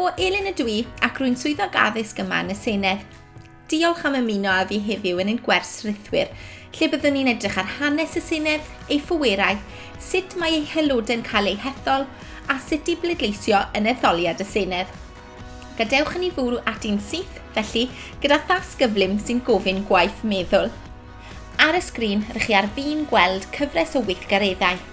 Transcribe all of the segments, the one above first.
Helo, Elin ydw I ac rwy'n swyddog addysg yma yn y Senedd. Diolch am ymuno â fi heddiw yn ein gwers rithwyr, lle byddwn ni'n edrych ar hanes y Senedd, ei phwerau, sut mae ei haelodau'n cael eu hethol a sut i bleidleisio yn etholiad y Senedd. Gadewch i ni fwrw at un syth, felly, gyda thas gyflym sy'n gofyn gwaith meddwl. Ar y sgrin, rydych chi ar fi'n gweld cyfres o weithgareddau.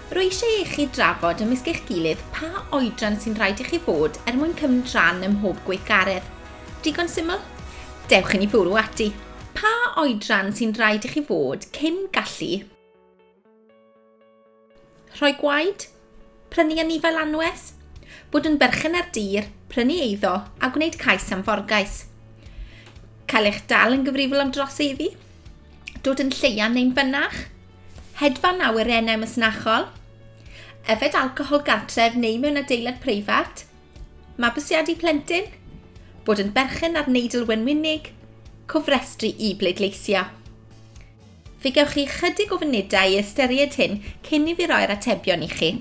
Rwy eisiau i chi drafod ymysg eich gilydd pa oedran sy'n rhaid i chi fod mwyn cymryd rhan ym mhob gweithgaredd. Digon syml? Dewch i ni fwrw ati. Pa oedran sy'n rhaid i chi fod cyn gallu? Rhoi gwaed? Prynu anifail anwes? Bod yn berchen ar dir, prynu eiddo a gwneud cais am forgais? Cael eich dal yn gyfrifol am droseddi? Dod yn lleian neu'n fynach? Hedfan awyrennau masnachol? Yfed alcohol gartref neu mewn adeilad preifat? Mabwysiadu plentyn? Bod yn berchen ar neidl wenwynig? Cofrestru i bleidleisio. Fe gewch chi chydig o funudau i ystyried hyn cyn i fi roi'r atebion i chi.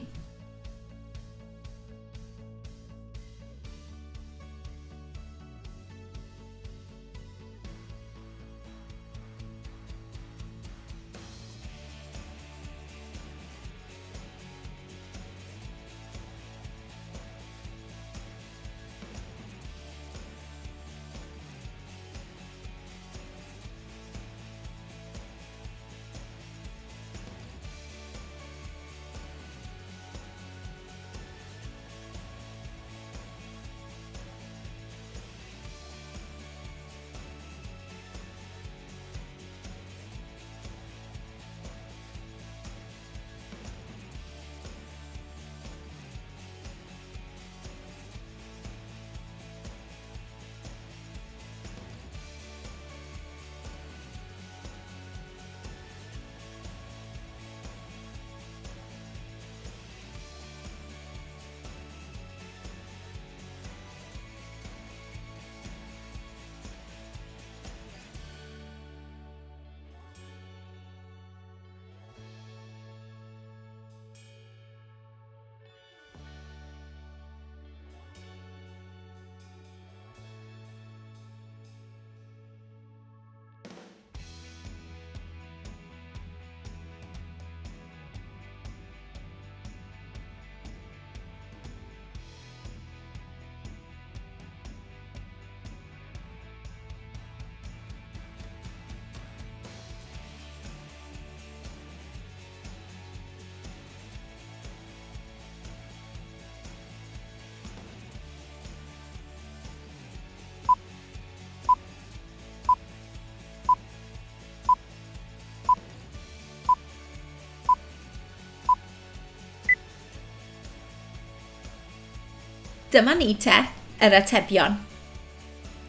Dyma ni te, yr atebion.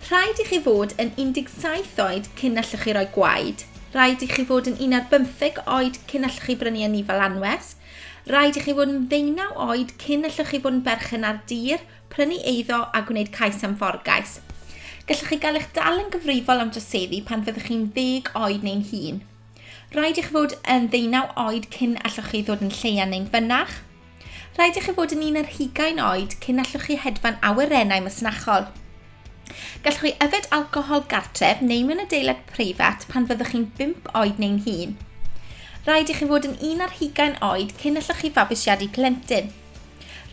Rhaid i chi fod yn 17 oed cyn allwch chi roi gwaed. Rhaid i chi fod yn 15 oed cyn allwch chi brynu anifail anwes. Rhaid i chi fod yn 19 oed cyn allwch chi fod yn berchen ar dir, prynu eiddo a gwneud cais am forgais. Gallwch chi gael eich dal yn gyfrifol am droseddi pan fyddwch chi'n 10 oed neu'n hŷn. Rhaid i chi fod yn 19 oed cyn allwch chi ddod yn lleian neu'n fynach. Rhaid i chi fod yn 20 oed cyn allwch chi hedfan awyrennau masnachol. Gallwch chi yfed alcohol gartref neu mewn adeilad preifat pan fyddwch chi'n 5 oed neu'n hŷn. Rhaid i chi fod yn 21 oed cyn allwch chi fabwysiadu plentyn.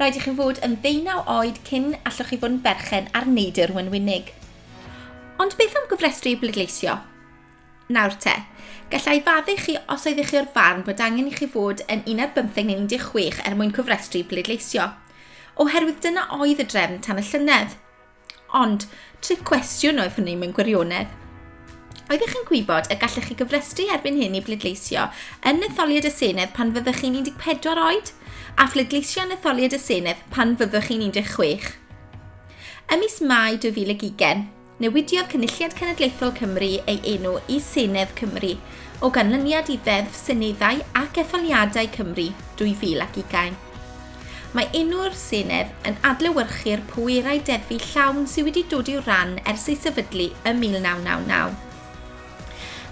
Rhaid i chi fod yn 19 oed cyn allwch chi fod yn berchen ar neidr wenwynig. Ond beth am gyfrestru i bleidleisio? Nawr te, gallai faddu chi os oeddech chi o'r farn bod angen i chi fod yn 15 neu 16 mwyn cyfrestru i bleidleisio, oherwydd dyna oedd y drefn tan y llynedd. Ond, tric cwestiwn oedd hynny mewn gwirionedd. Oeddech chi'n gwybod y gallech chi gyfrestru erbyn hyn i bleidleisio yn etholiad y Senedd pan fyddwch chi'n 14 oed, a phleidleisio yn etholiad y Senedd pan fyddwch chi'n 16. Ym mis Mai 2020, newidiodd Cynulliad Cenedlaethol Cymru ei enw i Senedd Cymru o ganlyniad i Ddeddf Seneddau ac Etholiadau Cymru 2020. Mae enw'r Senedd yn adlewyrchu'r pwerau deddfu llawn sydd wedi dod i'w ran ers ei sefydlu ym 1999.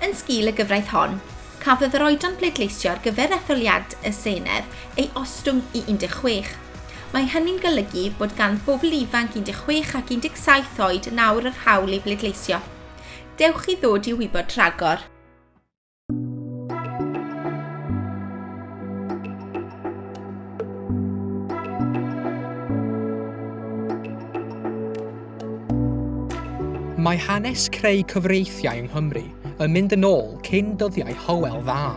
Yn sgil y gyfraith hon, cafodd yr oedran bleidleisio ar gyfer etholiad y Senedd ei ostwng i 16, Mae hynny'n golygu bod gan bobl ifanc 16 ac 17 oed nawr yr hawl i bleidleisio. Dewch i ddod i wybod rhagor. Mae hanes creu cyfreithiau yng Nghymru yn mynd yn ôl cyn dyddiau Hywel Dda.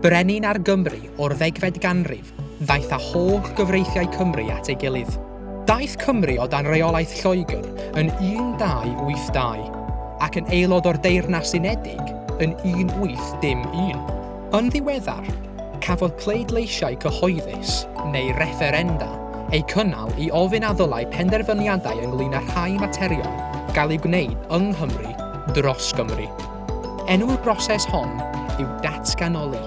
Brenin ar Gymru o'r 10fed ganrif ddaeth â holl gyfreithiau Cymru at ei gilydd. Daeth Cymru o dan reolaeth Lloegr yn 1282 ac yn aelod o'r Deyrnas Unedig yn 1811. Yn ddiweddar, cafodd pleidleisiau cyhoeddus neu referenda eu cynnal i ofyn a ddylai penderfyniadau ynglŷn â rhai materion gael ei gwneud yng Nghymru dros Gymru. Enw'r broses hon yw datganoli.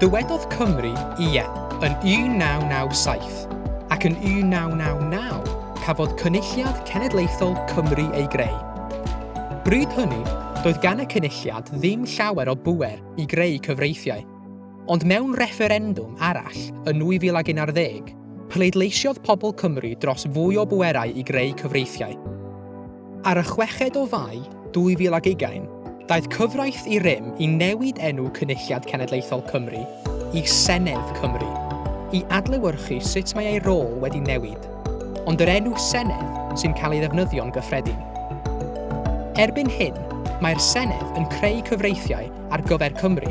Dywedodd Cymru ie yn 1997 ac yn 1999 cafodd Cynulliad Cenedlaethol Cymru ei greu. Bryd hynny, doedd gan y cynulliad ddim llawer o bŵer i greu cyfreithiau, ond mewn referendwm arall yn 2011, pleidleisiodd pobl Cymru dros fwy o bwerau i greu cyfreithiau. Ar y 6 o Fai 2020, daeth cyfraith i rym i newid enw Cynulliad Cenedlaethol Cymru i Senedd Cymru, i adlewyrchu sut mae ei rôl wedi newid, ond yr enw Senedd sy'n cael ei ddefnyddio'n gyffredin. Erbyn hyn, mae'r Senedd yn creu cyfreithiau ar gyfer Cymru,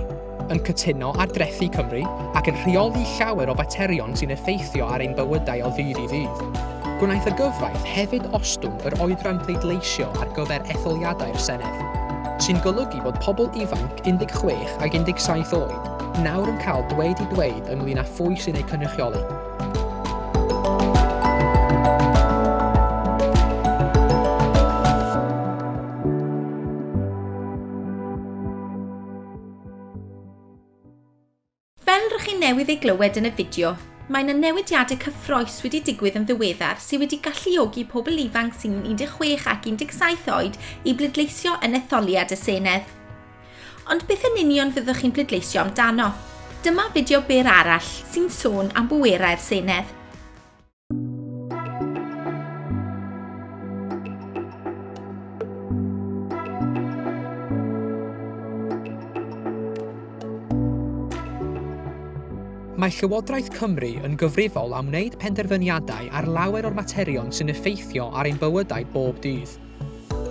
yn cytuno ar drethu Cymru ac yn rheoli llawer o faterion sy'n effeithio ar ein bywydau o ddydd i ddydd. Gwnaeth y gyfraith hefyd ostwng yr oedran pleidleisio ar gyfer etholiadau'r Senedd, sy'n golygu bod pobl ifanc 16 ac 17 oed nawr yn cael dweud i dweud ynglŷn â phwy sy'n ei cynrychioli. Fel rydych chi'n newydd ei glywed yn y fideo, mae yna newidiadau cyffrous wedi digwydd yn ddiweddar sydd wedi galluogi pobl ifanc sy'n 16 ac 17 oed i bleidleisio yn etholiad y Senedd. Ond beth yn union fyddwch chi'n bleidleisio amdano? Dyma fideo byr arall sy'n sôn am bwerau'r Senedd. Mae Llywodraeth Cymru yn gyfrifol am wneud penderfyniadau ar lawer o'r materion sy'n effeithio ar ein bywydau bob dydd.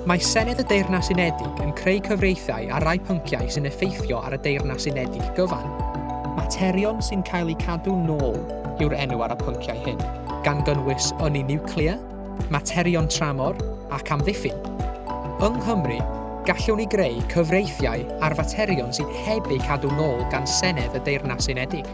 Mae Senedd y Deyrnas Unedig yn creu cyfreithiau ar rai pynciau sy'n effeithio ar y Deyrnas Unedig gyfan. Materion sy'n cael eu cadw nôl yw'r enw ar y pynciau hyn, gan gynnwys ynni niwclear, materion tramor ac amddiffyn. Yng Nghymru, gallwn ni greu cyfreithiau ar faterion sy'n heb eu cadw nôl gan Senedd y Deyrnas Unedig.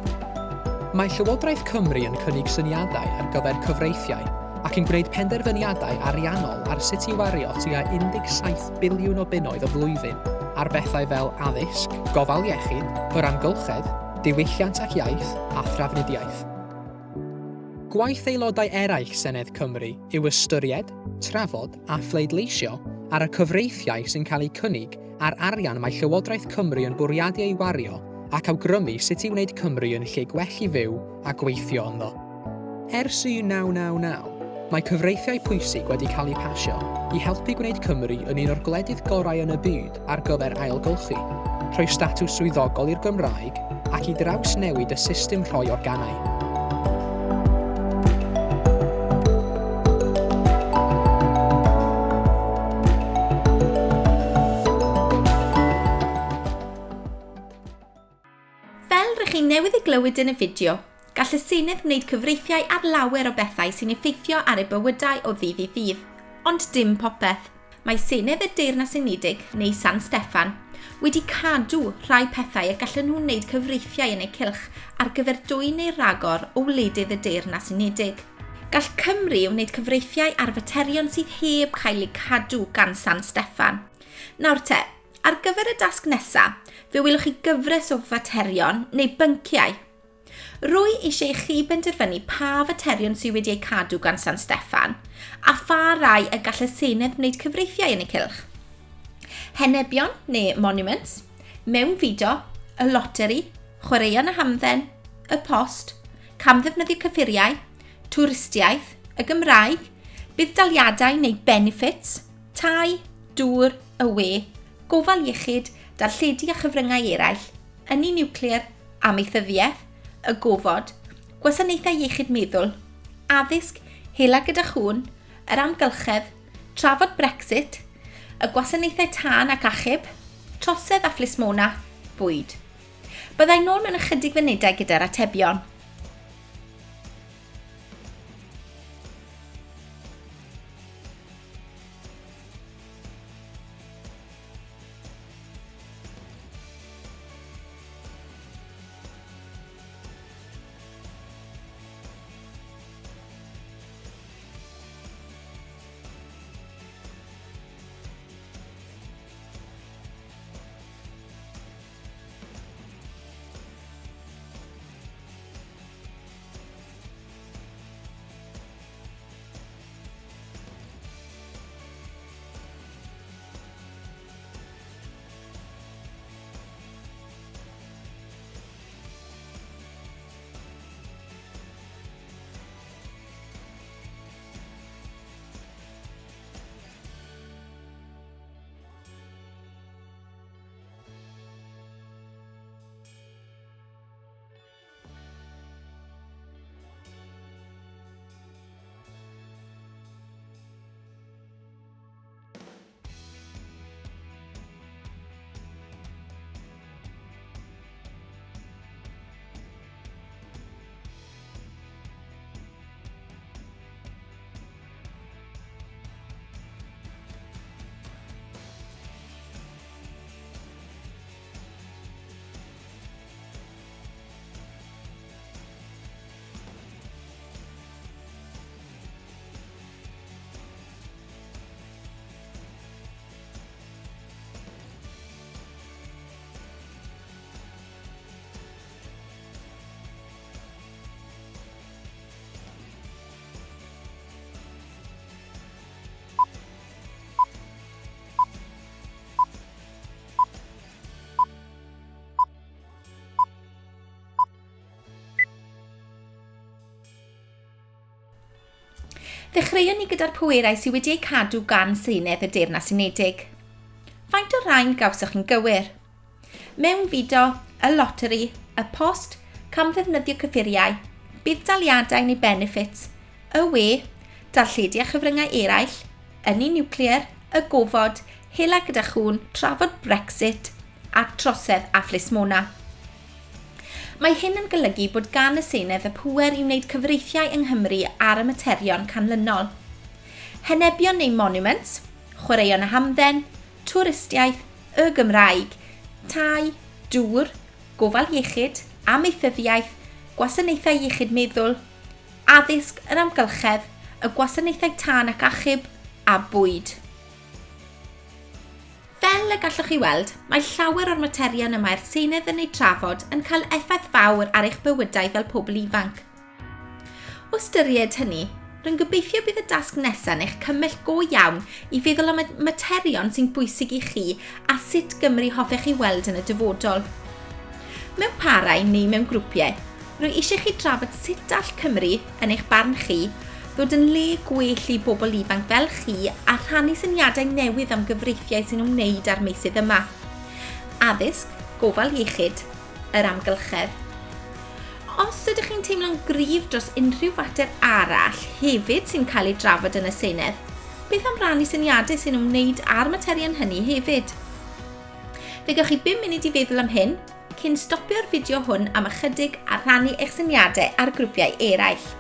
Mae Llywodraeth Cymru yn cynnig syniadau ar gyfer cyfreithiau ac yn gwneud penderfyniadau ariannol ar sut i wario tua 17 biliwn o bunnoedd o flwyddyn ar bethau fel addysg, gofal iechyd, yr amgylchedd, diwylliant ac iaith a thrafnidiaeth. Gwaith aelodau eraill Senedd Cymru yw ystyried, trafod a phleidleisio ar y cyfreithiau sy'n cael eu cynnig ar arian mae Llywodraeth Cymru yn bwriadu ei wario ac awgrymu sut i wneud Cymru yn lle gwell i fyw a gweithio ynddo. Ers 1999, mae cyfreithiau pwysig wedi cael eu pasio i helpu gwneud Cymru yn un o'r gwledydd gorau yn y byd ar gyfer ailgylchu, rhoi statws swyddogol i'r Gymraeg ac i drawsnewid y system rhoi organau. Chi'n newydd ei glywed yn y fideo, gall y Senedd wneud cyfreithiau ar lawer o bethau sy'n effeithio ar eu bywydau o ddydd i ddydd, ond dim popeth. Mae Senedd y Deyrnas Unedig, neu San Steffan, wedi cadw rhai pethau y gallen nhw'n wneud cyfreithiau yn eu cylch ar gyfer dwy neu ragor o wledydd y Deyrnas Unedig. Gall Cymru wneud cyfreithiau ar faterion sydd heb cael eu cadw gan San Steffan. Nawr te, ar gyfer y dasg nesaf, fe welwch chi gyfres o faterion neu bynciau. Rwy eisiau chi benderfynu pa faterion sydd wedi eu cadw gan San Steffan a pha rai y gall y Senedd wneud cyfreithiau yn eu cylch. Henebion neu monuments, mewn fideo, y loteri, chwaraeon y hamdden, y post, camddefnyddio cyffuriau, twristiaeth, y Gymraeg, buddaliadau neu benefits, tai, dŵr, y we, gofal iechyd, darlledu a chyfryngau eraill, ynni niwclear, amaethyddiaeth, y gofod, gwasanaethau iechyd meddwl, addysg, hela gyda chwn, yr amgylchedd, trafod Brexit, y gwasanaethau tân ac achub, trosedd a phlismona, bwyd. Byddai nôl mewn ychydig funudau gyda'r atebion. Ddechreuwn ni gyda'r pwerau sydd wedi eu cadw gan Senedd y Deyrnas Unedig. Faint o rain gawswch chi'n gywir? Mewn fideo, y loteri, y post, cam ddefnyddio cyffuriau, buddaliadau neu benefits, y we, darlledu a chyfryngau eraill, ynni niwclear, y gofod, hela gyda chwn, trafod Brexit a trosedd a phlismona. Mae hyn yn golygu bod gan y Senedd y pŵer i wneud cyfreithiau yng Nghymru ar y materion canlynol. Henebion neu monuments, chwaraeon y hamdden, twristiaeth, y Gymraeg, tai, dŵr, gofal iechyd, amaethyddiaeth, gwasanaethau iechyd meddwl, addysg yr amgylchedd, y gwasanaethau tân ac achub a bwyd. Fel y gallwch chi weld, mae llawer o'r materion y mae'r Senedd yn ei trafod yn cael effaith fawr ar eich bywydau fel pobl ifanc. O ystyried hynny, rwy'n gobeithio bydd y dasg nesaf yn eich cymell go iawn i feddwl am y materion sy'n bwysig i chi a sut Gymru hoffech chi weld yn y dyfodol. Mewn parau neu mewn grwpiau, rwy eisiau chi drafod sut all Cymru, yn eich barn chi, ddod yn le gwell i bobl ifanc fel chi a rhannu syniadau newydd am gyfreithiau sy'n ymwneud â'r meysydd yma. Addysg, gofal iechyd, yr amgylchedd. Os ydych chi'n teimlo'n gryf dros unrhyw fater arall hefyd sy'n cael ei drafod yn y Senedd, beth am rannu syniadau sy'n ymwneud â'r materion hynny hefyd? Fe gewch chi 5 munud i feddwl am hyn, cyn stopio'r fideo hwn am ychydig a rhannu eich syniadau ar grwpiau eraill.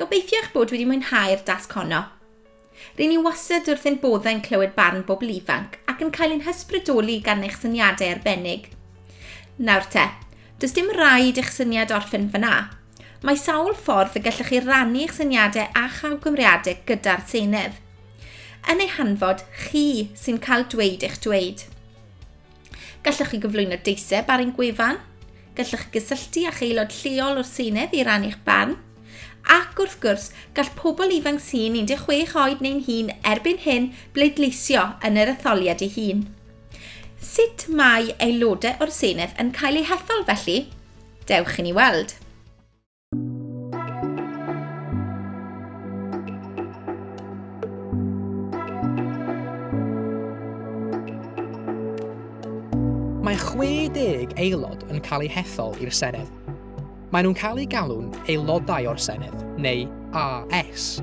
Gobeithio eich bod wedi mwynhau'r dasg honno. Rydyn ni wastad wrth ein boddau'n clywed barn bobl ifanc ac yn cael ein hysbrydoli gan eich syniadau arbennig. Nawr te, does dim rhaid eich syniad orffen fyna. Mae sawl ffordd y gallwch chi rannu eich syniadau a chawgymeriadau gyda'r Senedd. Yn ei hanfod, chi sy'n cael dweud eich dweud. Gallwch chi gyflwyno deiseb ar ein gwefan, gallwch chi gysylltu â aelod lleol o'r Senedd i rannu'ch barn, ac wrth gwrs gall pobl ifanc sy'n 16 oed neu'n hŷn erbyn hyn bleidleisio yn yr etholiad ei hun. Sut mae aelodau o'r Senedd yn cael eu hethol felly? Dewch i ni weld. Mae 60 aelod yn cael eu hethol i'r Senedd. Maen nhw'n cael eu galw'n aelodau o'r Senedd, neu AS.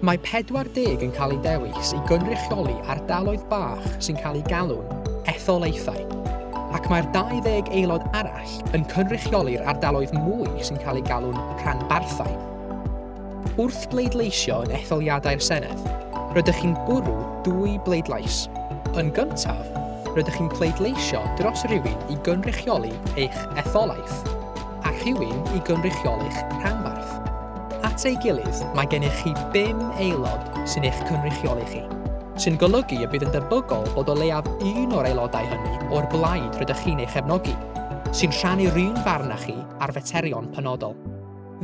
Mae 40 yn cael eu dewis i gynrychioli ardaloedd bach sy'n cael eu galw'n etholaethau. Ac mae'r 20 aelod arall yn cynrychioli'r ardaloedd mwy sy'n cael eu galw'n rhanbarthau. Wrth bleidleisio yn etholiadau'r Senedd, rydych chi'n bwrw 2 bleidlais. Yn gyntaf, rydych chi'n pleidleisio dros rhywun i gynrychioli eich etholaeth, a rhywun i gynrychioli'ch rhanbarth. At ei gilydd, mae gennych chi 5 aelod sy'n eich cynrychioli chi, sy'n golygu y bydd yn debygol bod o leiaf un o'r aelodau hynny o'r blaid rydych chi'n ei chefnogi, sy'n rhannu'r un farn â chi ar faterion penodol.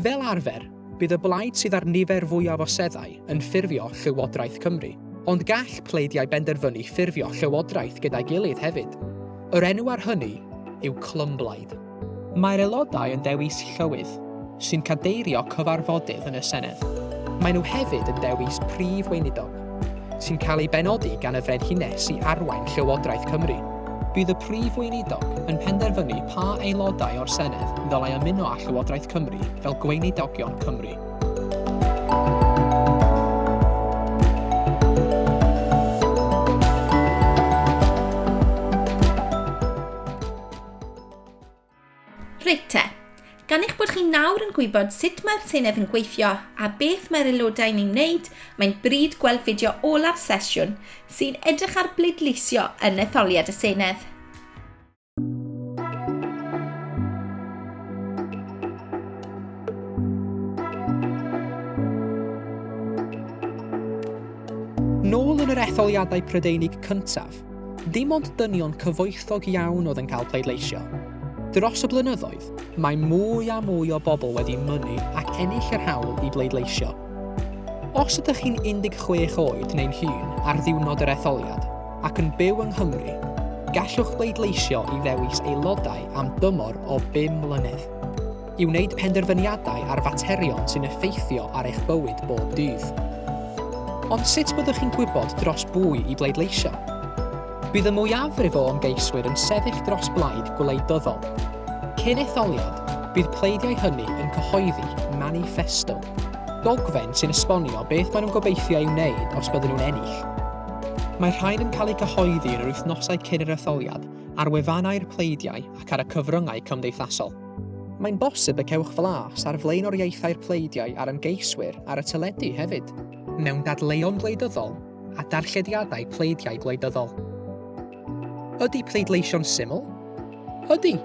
Fel arfer, bydd y blaid sydd ar nifer fwyaf o seddau yn ffurfio Llywodraeth Cymru, ond gall pleidiau benderfynu ffurfio llywodraeth gyda'i gilydd hefyd. Yr enw ar hynny yw clymblaid. Mae'r aelodau yn dewis llywydd, sy'n cadeirio cyfarfodydd yn y Senedd. Maen nhw hefyd yn dewis prif weinidog, sy'n cael ei benodi gan y Frenhines i arwain Llywodraeth Cymru. Bydd y prif weinidog yn penderfynu pa aelodau o'r Senedd ddylai ymuno â Llywodraeth Cymru fel gweinidogion Cymru. Reit te, gan eich bod chi nawr yn gwybod sut mae'r Senedd yn gweithio a beth mae'r aelodau ni'n wneud, mae'n bryd gweld fideo ola'r sesiwn sy'n edrych ar bleidleisio yn etholiad y Senedd. Nôl yn yr etholiadau Prydeinig cyntaf, dim ond dynion cyfoethog iawn oedd yn cael pleidleisio. Dros y blynyddoedd, mae mwy a mwy o bobl wedi mynnu ac ennill yr hawl i bleidleisio. Os ydych chi'n 16 oed neu'n hŷn ar ddiwrnod yr etholiad ac yn byw yng Nghymru, gallwch bleidleisio i ddewis aelodau am dymor o 5 mlynedd, i wneud penderfyniadau ar faterion sy'n effeithio ar eich bywyd bob dydd. Ond sut byddwch chi'n gwybod dros bwy i bleidleisio? Bydd y mwyafrif o ymgeiswyr yn sefyll dros blaid gwleidyddol. Cyn etholiad, bydd pleidiau hynny yn cyhoeddi manifesto, dogfen sy'n esbonio beth maen nhw'n gobeithio ei wneud os bydden nhw'n ennill. Mae'r rhain yn cael eu cyhoeddi yn yr wythnosau cyn yr etholiad ar wefannau'r pleidiau ac ar y cyfryngau cymdeithasol. Mae'n bosib y cewch flas ar flaenoriaethau'r pleidiau a'r ymgeiswyr ar y teledu hefyd, mewn dadleuon gwleidyddol a darllediadau pleidiau gwleidyddol. Ydy pleidleisio'n syml? Ydy.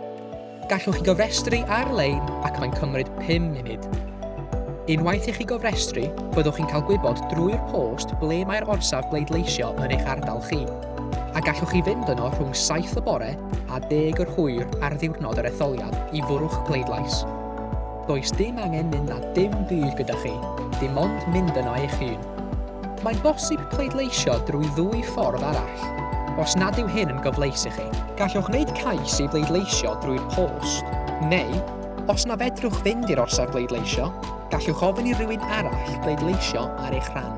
Gallwch chi gofrestru ar-lein ac mae'n cymryd 5 munud. Unwaith i chi gofrestru, byddwch chi'n cael gwybod drwy'r post ble mae'r orsaf bleidleisio yn eich ardal chi, a gallwch chi fynd yno rhwng 7 y bore a 10 yr hwyr ar ddiwrnod yr etholiad i fwrw'ch pleidlais. Does dim angen mynd â dim byd gyda chi, dim ond mynd yno eich hun. Mae'n bosib pleidleisio drwy 2 ffordd arall. Os nad yw hyn yn gyfleus i chi, gallwch wneud cais i bleidleisio drwy'r post, neu, os na fedrwch fynd i'r orsaf bleidleisio, gallwch ofyn i rywun arall bleidleisio ar eich rhan.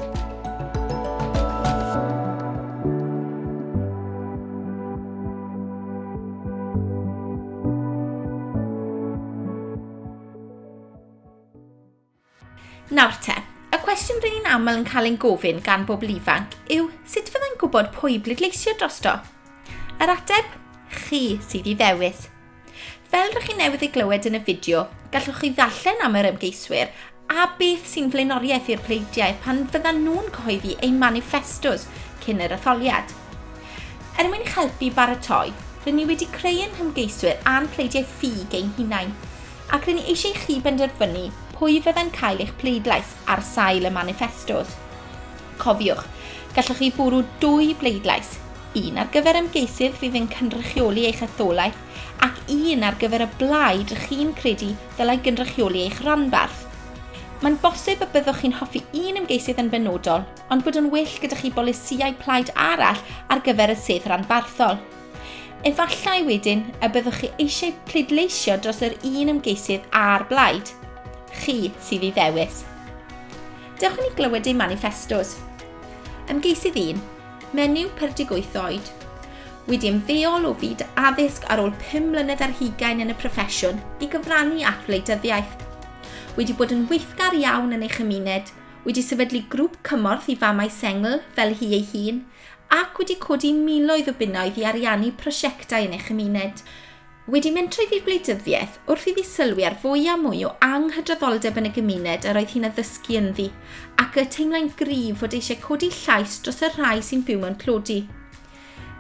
Nawr te, y cwestiwn rydyn ni'n aml yn cael ein gofyn gan bobl ifanc yw sut fyddai'n gwybod pwy bleidleisio drosto? Yr ateb, chi sydd i ddewis. Fel rydych chi newydd ei glywed yn y fideo, gallwch chi ddarllen am yr ymgeiswyr A beth sy'n flaenoriaeth i'r pleidiau pan fyddan nhw'n cyhoeddi eu manifestos cyn yr etholiad. Er mwyn eich helpu baratoi, rydyn ni wedi creu yn hymgeiswyr a'n pleidiau ffug ein hunain, ac rydyn ni eisiau chi benderfynu pwy fydda'n cael eich pleidlais ar sail y manifestos. Cofiwch, gallwch chi bwrw 2 bleidlais, un ar gyfer ymgeisydd fydd yn cynrychioli eich etholaeth ac un ar gyfer y blaid rydych chi'n credu ddylai gynrychioli eich ranbarth. Mae'n bosib y byddwch chi'n hoffi un ymgeisydd yn benodol, ond bod yn well gyda chi bolisïau plaid arall ar gyfer y sedd ranbarthol. Efallai wedyn y byddwch chi eisiau pleidleisio dros yr un ymgeisydd a'r blaid. Chi sydd i ddewis. Dewch i ni glywed eu manifestos. Ymgeisydd 1, menyw 48 oed. Wedi ymddeol o fyd addysg ar ôl 5 mlynedd ar hugain yn y proffesiwn i gyfrannu at wleidyddiaeth. Wedi bod yn weithgar iawn yn eich chymuned, wedi sefydlu grŵp cymorth i famau sengl fel hi ei hun, ac wedi codi miloedd o bunnoedd i ariannu prosiectau yn eich chymuned. Wedi mynd trwydd i'r gwleidyddiaeth wrth iddi sylwi ar fwy a mwy o anghydraddoldeb yn y gymuned yr oedd hi'n addysgu ynddi, ac y teimlai'n gryf fod eisiau codi llais dros y rhai sy'n byw mewn clodi.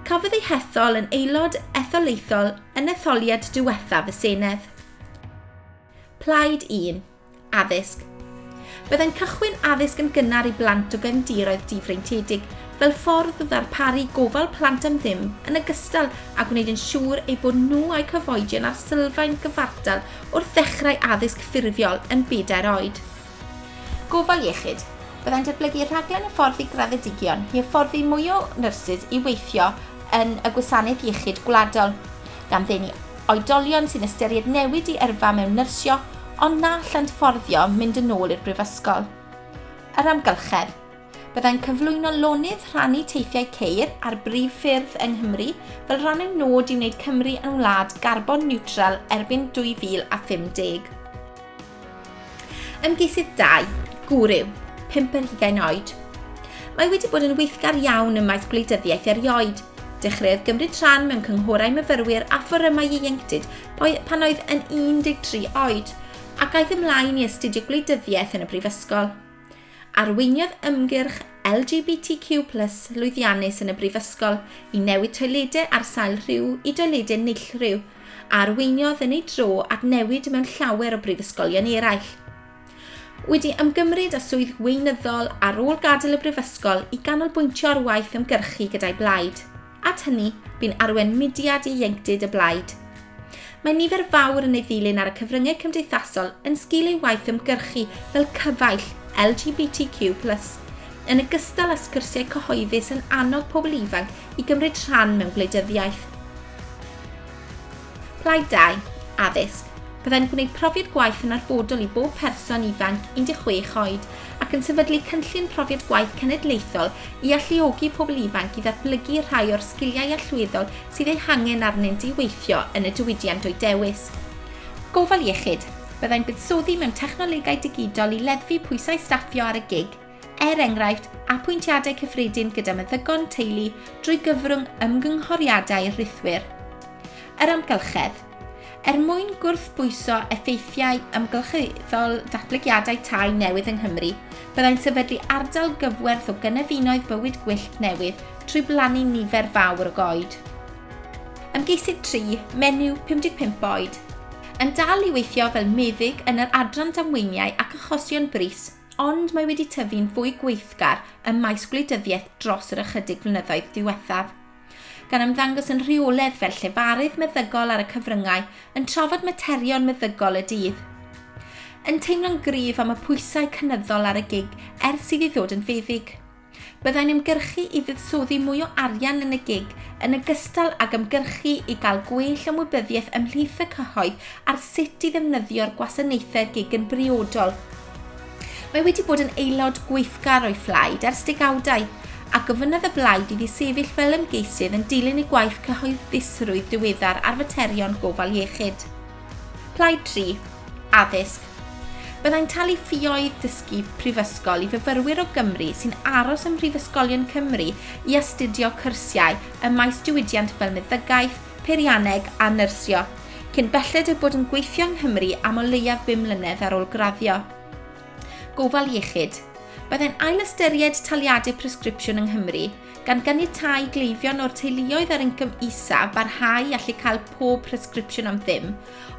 Cafodd ei hethol yn aelod etholaethol yn etholiad diwethaf y Senedd. Plaid 1. Addysg. Byddai'n cychwyn addysg yn gynnar i blant o gefndiroedd difreintiedig fel ffordd o ddarparu gofal plant am ddim yn ogystal â gwneud yn siŵr eu bod nhw a'u cyfoedion ar sylfaen gyfartal wrth ddechrau addysg ffurfiol yn 4 oed. Gofal iechyd. Byddai'n datblygu rhaglen hyfforddi graddedigion i hyfforddi mwy o nyrsys i weithio yn y gwasanaeth iechyd gwladol, gan ddenu oedolion sy'n ystyried newid i yrfa mewn nyrsio, ond na llant fforddio mynd yn ôl i'r brifysgol. Yr amgylchedd. Byddai'n cyflwyno lonydd rhannu teithiau ceir ar brif ffyrdd yng Nghymru fel rhan yn nod i wneud Cymru yn wlad garbon niwtral erbyn 2050. Ymgeisydd 2. Gwryw, 25 oed. Mae wedi bod yn weithgar iawn ym maes gwleidyddiaeth erioed. Dechreuodd gymryd rhan mewn cynghorau myfyrwyr a fforymau ieuenctid pan oedd yn 13 oed, ac aeth ymlaen i astudio gwleidyddiaeth yn y brifysgol. Arweiniodd ymgyrch LGBTQ+ lwyddiannus yn y brifysgol i newid toiledau ar sail rhyw i toiledau neillryw, a arweiniodd yn ei dro at newid mewn llawer o brifysgolion eraill. Wedi ymgymryd â swydd weinyddol ar ôl gadael y brifysgol i ganolbwyntio ar waith ymgyrchu gyda'i blaid. At hynny, bu'n arwen mudiad ieuenctid y blaid. Mae nifer fawr yn ei ddilyn ar y cyfryngau cymdeithasol yn sgil ei waith ymgyrchu fel cyfaill LGBTQ+, yn ogystal â sgyrsiau cyhoeddus yn annog pobl ifanc i gymryd rhan mewn gwleidyddiaeth. Plaid 2. Addysg. Byddai'n gwneud profiad gwaith yn arfodol i bob person ifanc 16 oed ac yn sefydlu cynllun profiad gwaith cenedlaethol i alluogi pobl ifanc i ddatblygu rhai o'r sgiliau allweddol sydd eu hangen arnynt i weithio yn y diwydiant o'i dewis. Gofal iechyd. Byddai'n buddsoddi mewn technolegau digidol i leddfu pwysau staffio ar y gig, enghraifft apwyntiadau cyffredin gyda meddygon teulu drwy gyfrwng ymgynghoriadau rhythwyr. Yr amgylchedd. Mwyn gwrthbwyso effeithiau ymgylcheddol datblygiadau tai newydd yng Nghymru, byddai'n sefydlu ardal gyfwerth o gynefinoedd bywyd gwyllt newydd trwy blannu nifer fawr o goed. Ymgeisydd 3. Menyw 55 oed. Yn dal i weithio fel meddyg yn yr adran damweiniau ac achosion brys, ond mae wedi tyfu'n fwy gweithgar ym maes gwleidyddiaeth dros yr ychydig flynyddoedd diwethaf. Gan ymddangos yn rheoledd fel llefarydd meddygol ar y cyfryngau yn trafod materion meddygol y dydd. Yn teimlo'n gryf am y pwysau cynyddol ar y gig ers iddi ddod yn feddyg. Byddai'n ymgyrchu i fuddsoddi mwy o arian yn y gig yn ogystal ag ymgyrchu i gael gwell ymwybyddiaeth ymhlith y cyhoedd ar sut i ddefnyddio'r gwasanaethau gig yn briodol. Mae wedi bod yn aelod gweithgar o'i phlaid ers degawdau, a gofynnodd y blaid iddi sefyll fel ymgeisydd yn dilyn i gwaith cyhoeddusrwydd diweddar ar faterion gofal iechyd. Plaid 3. Addysg. Byddai'n talu ffïoedd dysgu prifysgol i fyfyrwyr o Gymru sy'n aros ym Mhrifysgolion Cymru i astudio cyrsiau ym maes diwydiant fel meddygaeth, peirianneg a nyrsio, cyn belled eu bod yn gweithio yng Nghymru am o leiaf 5 mlynedd ar ôl graddio. Gofal iechyd. Byddai'n ailystyried taliadau presgripsiwn yng Nghymru, gan ganiatáu gleifion o'r teuluoedd ar incwm isa barhau allu cael pob presgripsiwn am ddim,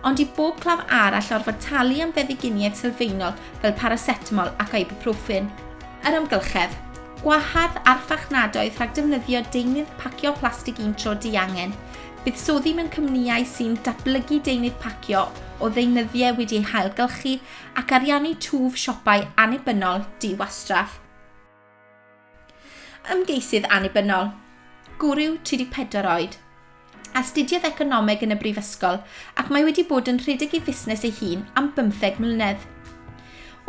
ond i bob claf arall orfod talu am feddyginiaeth sylfaenol fel paracetamol ac ibuprofen. Yr amgylchedd, gwahardd arffachnadoedd rhag defnyddio deunydd pacio plastig un tro diangen. Buddsoddi mewn cwmnïau sy'n datblygu deunydd pacio o ddeunyddiau wedi eu hailgylchu ac ariannu twf siopau annibynnol di-wastraff. Ymgeisydd annibynnol. Gwryw 34 oed. Astudiodd economeg yn y brifysgol ac mae wedi bod yn rhedeg ei fusnes ei hun am 15 mlynedd.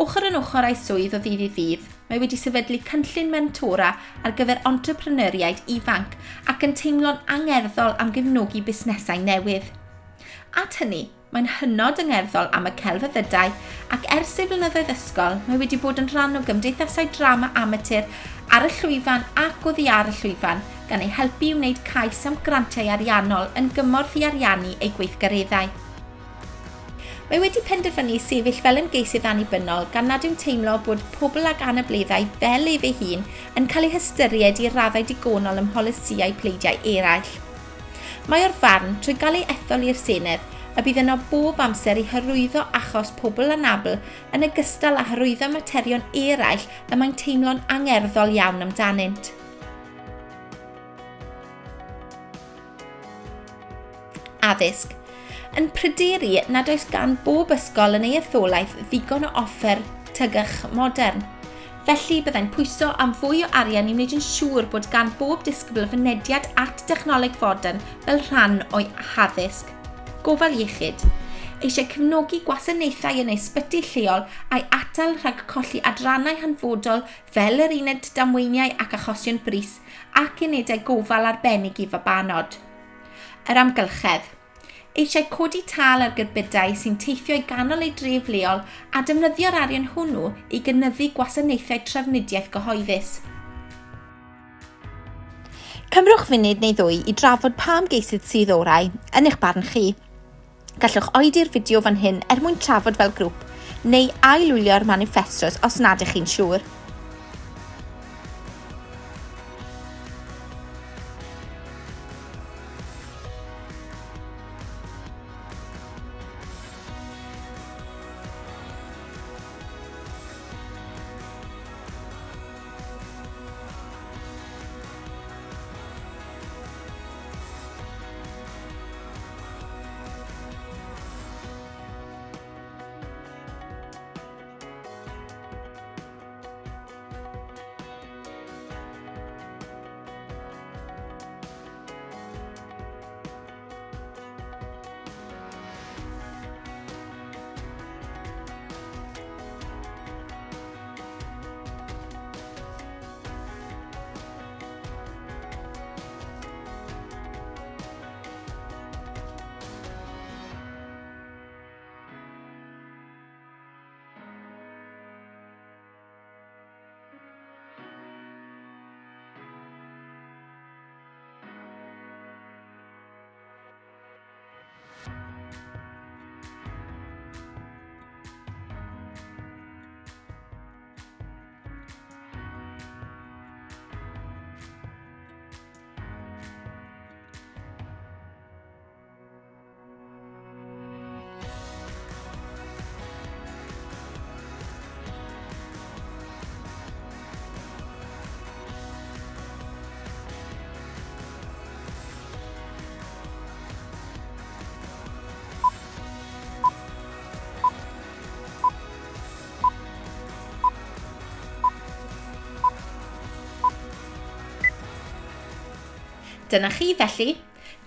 Ochr yn ochr a'i swydd o ddydd i ddydd, mae wedi sefydlu cynllun mentora ar gyfer entrepreneuriaid ifanc ac yn teimlo'n angerddol am gefnogi busnesau newydd. At hynny, mae'n hynod angerddol am y celfyddydau ac ers ei flynyddoedd ysgol, mae wedi bod yn rhan o gymdeithasau drama amatur ar y llwyfan ac oddi ar y llwyfan gan ei helpu i wneud cais am grantiau ariannol yn gymorth i ariannu ei gweithgareddau. Mae wedi penderfynu sefyll fel ymgeisydd annibynnol gan nad yw'n teimlo bod pobl ag anableddau fel ef ei hun yn cael eu hystyried i raddau digonol ym mholisïau pleidiau eraill. Mae o'r farn trwy gael ei ethol i'r Senedd y bydd yno bob amser i hyrwyddo achos pobl anabl yn ogystal â hyrwyddo materion eraill y mae'n teimlo'n angerddol iawn amdanynt. Addysg. Yn pryderu nad oes gan bob ysgol yn ei etholaeth ddigon o offer tygach modern. Felly byddai'n pwyso am fwy o arian i wneud yn siŵr bod gan bob disgybl fynediad at dechnoleg fodern fel rhan o'i haddysg. Gofal iechyd. Eisiau cefnogi gwasanaethau yn ei ysbyty lleol a'i atal rhag colli adrannau hanfodol fel yr uned damweiniau ac achosion bris ac unedau gofal arbennig i fabanod. Yr amgylchedd. Eisiau codi tal ar gerbydau sy'n teithio i ganol ei dref leol a defnyddio'r arian hwnnw i gynyddu gwasanaethau trafnidiaeth gyhoeddus. Cymrwch funud neu ddwy i drafod pa ymgeisydd sydd orau yn eich barn chi. Gallwch oedi'r fideo fan hyn mwyn trafod fel grŵp, neu ailwylio'r manifestos os nad ych chi'n siŵr. Dyna chi felly,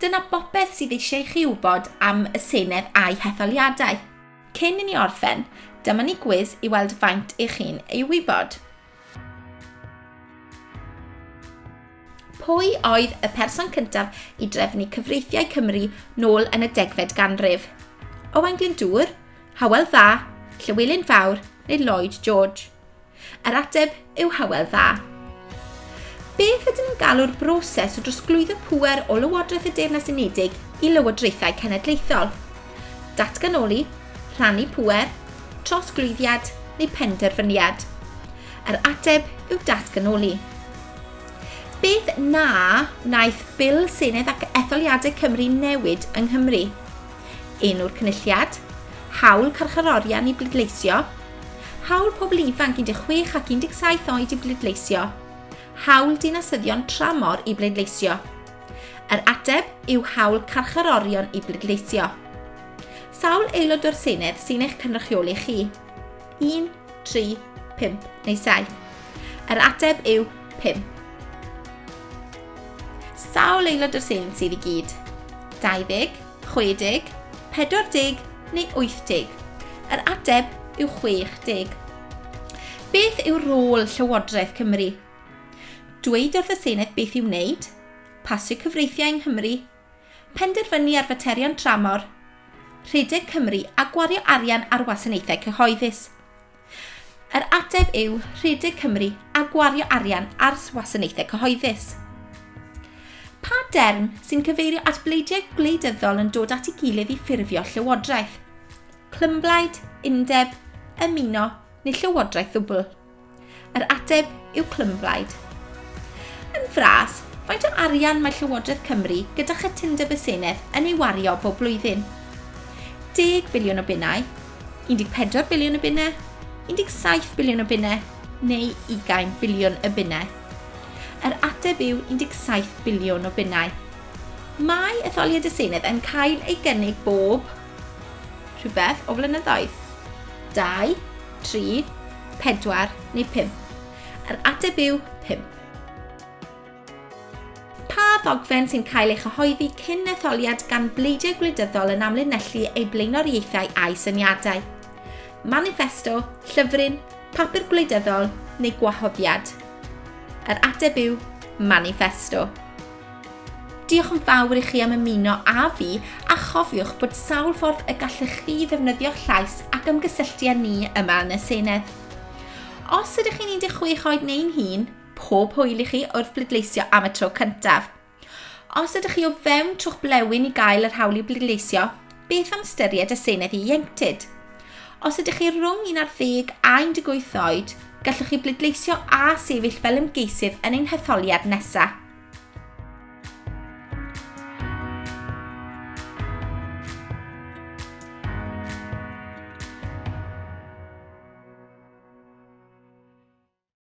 dyna bopeth sydd eisiau chi wybod am y Senedd a'i hetholiadau. Cyn i ni orffen, dyma ni gwiz i weld faint eich chi'n ei wybod. Pwy oedd y person cyntaf i drefnu cyfreithiau Cymru nôl yn y 10fed ganrif? Owain Glyndŵr, Hywel Dda, Llywelyn Fawr neu Lloyd George? Yr ateb yw Hywel Dda. Beth ydyn nhw'n galw'r broses o drosglwyddo pŵer o Lywodraeth y Deyrnas Unedig i lywodraethau cenedlaethol? Datganoli, rhannu pŵer, trosglwyddiad neu penderfyniad? Yr ateb yw datganoli. Beth na wnaeth Bil Senedd ac Etholiadau Cymru newid yng Nghymru? Enw'r cynulliad, hawl carcharorion i bleidleisio, hawl pobl ifanc 16 ac 17 oed i bleidleisio, hawl dinasyddion tramor i bleidleisio. Yr ateb yw hawl carcharorion i bleidleisio. Sawl aelod o'r Senedd sy'n eich cynrychioli chi? 1, 3, 5 neu 7? Yr ateb yw 5. Sawl aelod o'r Senedd sydd i gyd? 20, 60, 40 neu 80? Yr ateb yw 60. Beth yw rôl Llywodraeth Cymru? Dweud wrth y Senedd beth i'w wneud, pasio cyfreithiau yng Nghymru, penderfynu ar faterion tramor, rhedeg Cymru a gwario arian ar wasanaethau cyhoeddus. Yr ateb yw rhedeg Cymru a gwario arian ar wasanaethau cyhoeddus. Pa derm sy'n cyfeirio at bleidiau gwleidyddol yn dod at ei gilydd i ffurfio llywodraeth? Clymblaid, undeb, ymuno neu llywodraeth ddwbl? Yr ateb yw clymblaid. Yn fras, faint o arian mae Llywodraeth Cymru gyda chytundeb y Senedd yn ei wario bob blwyddyn? 10 biliwn o bunnau, 14 biliwn o bunnau, 17 biliwn o bunnau neu 20 biliwn o bunnau? Yr ateb yw 17 biliwn o bunnau. Mae etholiad y Senedd yn cael ei gynnig bob rhywbeth o flynyddoedd? 2, 3, 4 neu 5? Yr ateb yw 5. Pa ddogfen sy'n cael ei chyhoeddi cyn etholiad gan bleidiau gwleidyddol yn amlinellu ei blaenoriaethau a'i syniadau? Manifesto, llyfryn, papur gwleidyddol neu gwahoddiad? Yr ateb yw manifesto. Diolch yn fawr i chi am ymuno â fi a chofiwch bod sawl ffordd y gallech chi ddefnyddio llais ac ymgysylltu â ni yma yn y Senedd. Os ydych chi'n 16 oed neu'n hŷn, pob hwyl i chi wrth bleidleisio am y tro cyntaf. Os ydych chi o fewn trwch blewyn i gael yr hawl i bleidleisio, beth am ystyried y Senedd ieuenctid? Os ydych chi rhwng 11 a 18 oed, gallwch chi bleidleisio a sefyll fel ymgeisydd yn ein hetholiad nesaf.